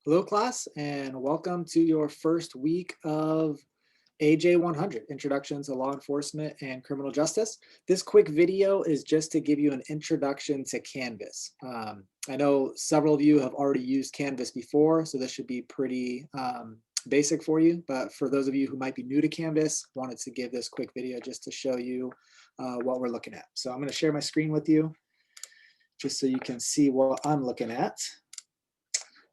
Hello class, and welcome to your first week of AJ100, Introduction to Law Enforcement and Criminal Justice. This quick video is just to give you an introduction to Canvas. I know several of you have already used Canvas before, so this should be pretty basic for you, but for those of you who might be new to Canvas, wanted to give this quick video just to show you what we're looking at. So I'm going to share my screen with you just so you can see what I'm looking at.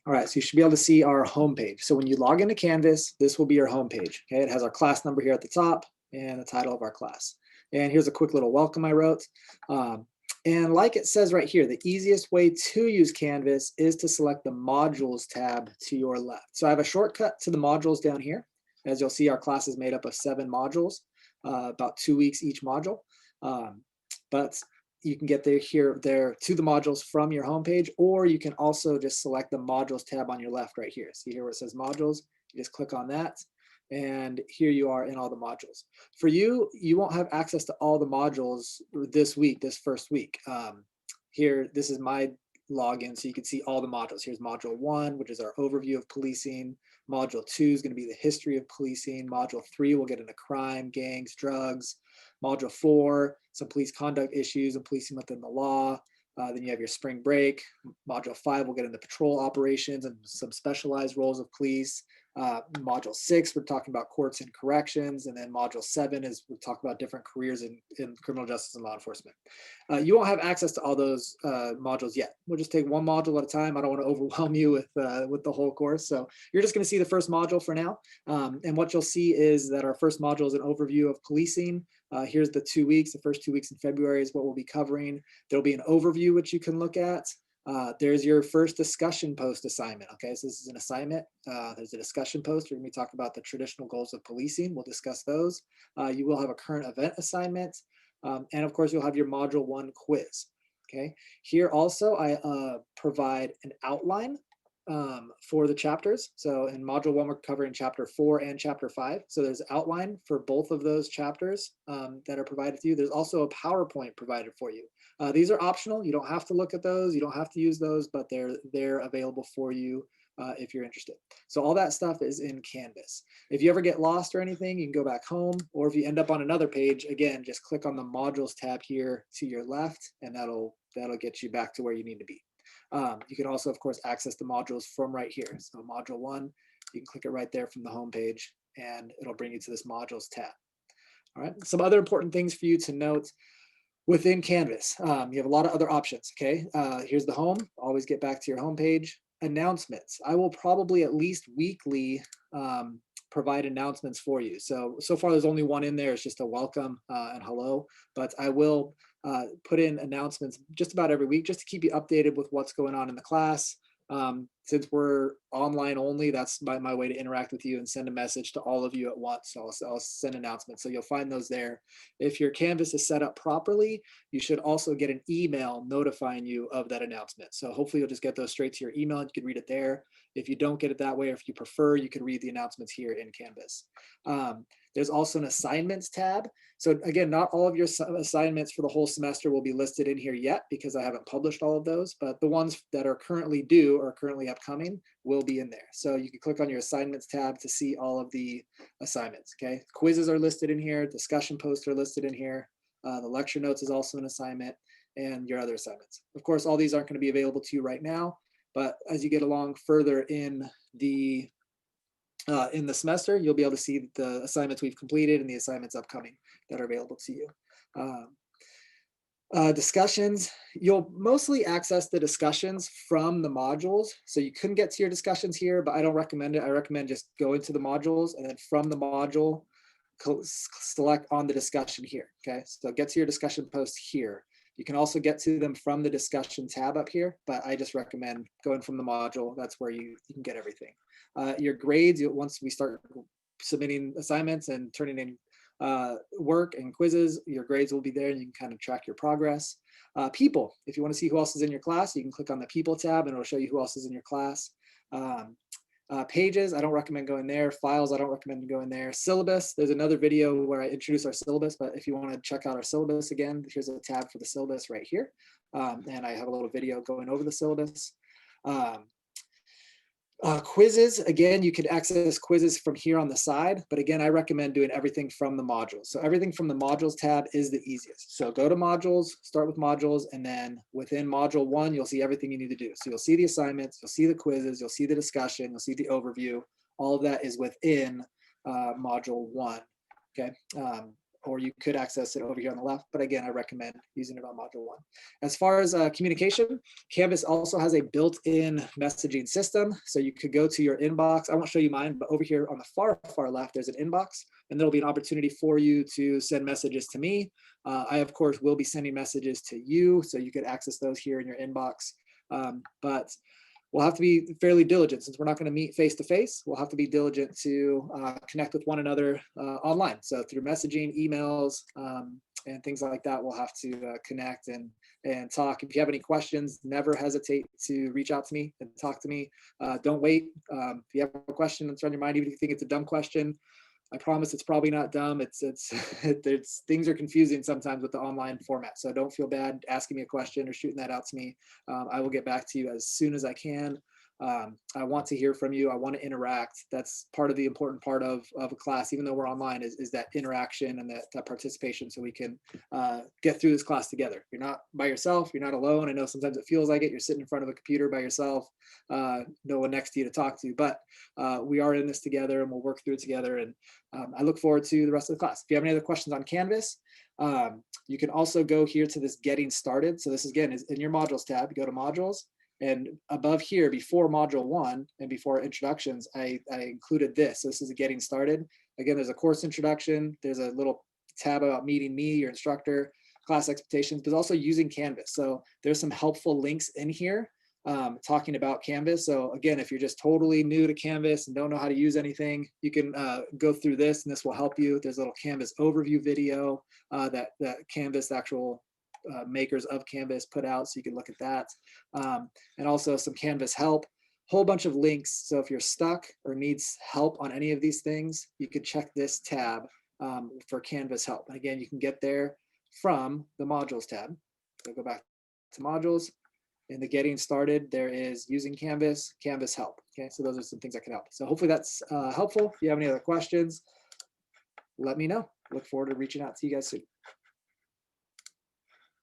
All right, so you should be able to see our homepage. So when you log into Canvas, this will be your homepage. Okay, it has our class number here at the top and the title of our class. And here's a quick little welcome I wrote. And like it says right here, the easiest way to use Canvas is to select the Modules tab to your left. So I have a shortcut to the modules down here. As you'll see, our class is made up of 7 modules, about 2 weeks each module. But you can get there to the modules from your homepage, or you can also just select the modules tab on your left right here. See here where it says modules, you just click on that, and here you are in all the modules. For you, you won't have access to all the modules this week, this first week. Here, this is my login, so you can see all the modules. Here's module 1, which is our overview of policing. Module 2 is going to be the history of policing. Module 3 will get into crime, gangs, drugs. Module 4, some police conduct issues and policing within the law. Then you have your spring break. Module 5 will get into patrol operations and some specialized roles of police. Module 6, we're talking about courts and corrections. And then module 7 is we'll talk about different careers in criminal justice and law enforcement. You won't have access to all those modules yet. We'll just take one module at a time. I don't want to overwhelm you with the whole course. So you're just going to see the first module for now. And what you'll see is that our first module is an overview of policing. Here's the 2 weeks. The first 2 weeks in February is what we'll be covering. There'll be an overview which you can look at. There's your first discussion post assignment. Okay, so this is an assignment. There's a discussion post. We're going to talk about the traditional goals of policing. We'll discuss those. You will have a current event assignment. And of course, you'll have your module 1 quiz. Okay, here also I provide an outline for the chapters. So in module 1, we're covering chapter 4 and chapter 5. So there's outline for both of those chapters that are provided to you. There's also a PowerPoint provided for you. These are optional. You don't have to look at those. You don't have to use those, but they're available for you if you're interested. So all that stuff is in Canvas. If you ever get lost or anything, you can go back home, or if you end up on another page, again, just click on the modules tab here to your left, and that'll get you back to where you need to be. You can also, of course, access the modules from right here. So module 1, you can click it right there from the home page, and it'll bring you to this modules tab. All right, some other important things for you to note within Canvas. You have a lot of other options, okay? Here's the home. Always get back to your home page. Announcements. I will probably at least weekly provide announcements for you. So far there's only one in there. It's just a welcome and hello, but I will put in announcements just about every week just to keep you updated with what's going on in the class. Since we're online only, that's my way to interact with you and send a message to all of you at once. So I'll send announcements. So you'll find those there. If your Canvas is set up properly, you should also get an email notifying you of that announcement. So hopefully you'll just get those straight to your email. You can read it there. If you don't get it that way, or if you prefer, you can read the announcements here in Canvas. There's also an assignments tab. So again, not all of your assignments for the whole semester will be listed in here yet because I haven't published all of those, but the ones that are currently due or currently upcoming will be in there. So you can click on your assignments tab to see all of the assignments, okay? Quizzes are listed in here, discussion posts are listed in here, the lecture notes is also an assignment, and your other assignments. Of course, all these aren't going to be available to you right now, but as you get along further in the semester, you'll be able to see the assignments we've completed and the assignments upcoming that are available to you. Discussions, you'll mostly access the discussions from the modules. So you couldn't get to your discussions here, but I don't recommend it. I recommend just go into the modules and then from the module, select on the discussion here, okay? So get to your discussion post here. You can also get to them from the discussion tab up here, but I just recommend going from the module. That's where you can get everything. Your grades, once we start submitting assignments and turning in work and quizzes, your grades will be there and you can kind of track your progress. People, if you want to see who else is in your class, you can click on the people tab and it'll show you who else is in your class. Pages, I don't recommend going there. Files, I don't recommend going there. Syllabus, there's another video where I introduce our syllabus, but if you want to check out our syllabus again, here's a tab for the syllabus right here. And I have a little video going over the syllabus. Quizzes, again, you could access quizzes from here on the side, but again, I recommend doing everything from the modules. So everything from the modules tab is the easiest. So go to modules, start with modules, and then within module 1, you'll see everything you need to do. So you'll see the assignments, you'll see the quizzes, you'll see the discussion, you'll see the overview. All of that is within module 1, okay? Or you could access it over here on the left, but again, I recommend using it on module 1. As far as communication, Canvas also has a built-in messaging system. So you could go to your inbox. I won't show you mine, but over here on the far left, there's an inbox, and there'll be an opportunity for you to send messages to me. I, of course, will be sending messages to you, so you could access those here in your inbox. But we'll have to be fairly diligent since we're not going to meet face to face. We'll have to be diligent to connect with one another online. So through messaging, emails, and things like that, we'll have to connect and talk. If you have any questions, never hesitate to reach out to me and talk to me. Don't wait. If you have a question that's on your mind, even if you think it's a dumb question, I promise it's probably not dumb. It's things are confusing sometimes with the online format. So don't feel bad asking me a question or shooting that out to me. I will get back to you as soon as I can. I want to hear from you. I want to interact. That's part of the important part of a class, even though we're online, is that interaction and that participation, so we can get through this class together. You're not by yourself. You're not alone. I know sometimes it feels like it. You're sitting in front of a computer by yourself, no one next to you to talk to, but we are in this together, and we'll work through it together. And I look forward to the rest of the class. If you have any other questions on Canvas, you can also go here to this getting started. So this, again, is in your modules tab. You go to modules. And above here, before module 1 and before introductions, I included this. So this is a getting started. Again, there's a course introduction. There's a little tab about meeting me, your instructor, class expectations, but also using Canvas. So there's some helpful links in here talking about Canvas. So again, if you're just totally new to Canvas and don't know how to use anything, you can go through this, and this will help you. There's a little Canvas overview video that Canvas, actual makers of Canvas, put out, so you can look at that. And also some Canvas help, whole bunch of links. So if you're stuck or needs help on any of these things, you could check this tab for Canvas help. And again, you can get there from the modules tab. So go back to modules. In the getting started, there is using Canvas, Canvas help. Okay, so those are some things that can help. So hopefully that's helpful. If you have any other questions, let me know. Look forward to reaching out to you guys soon.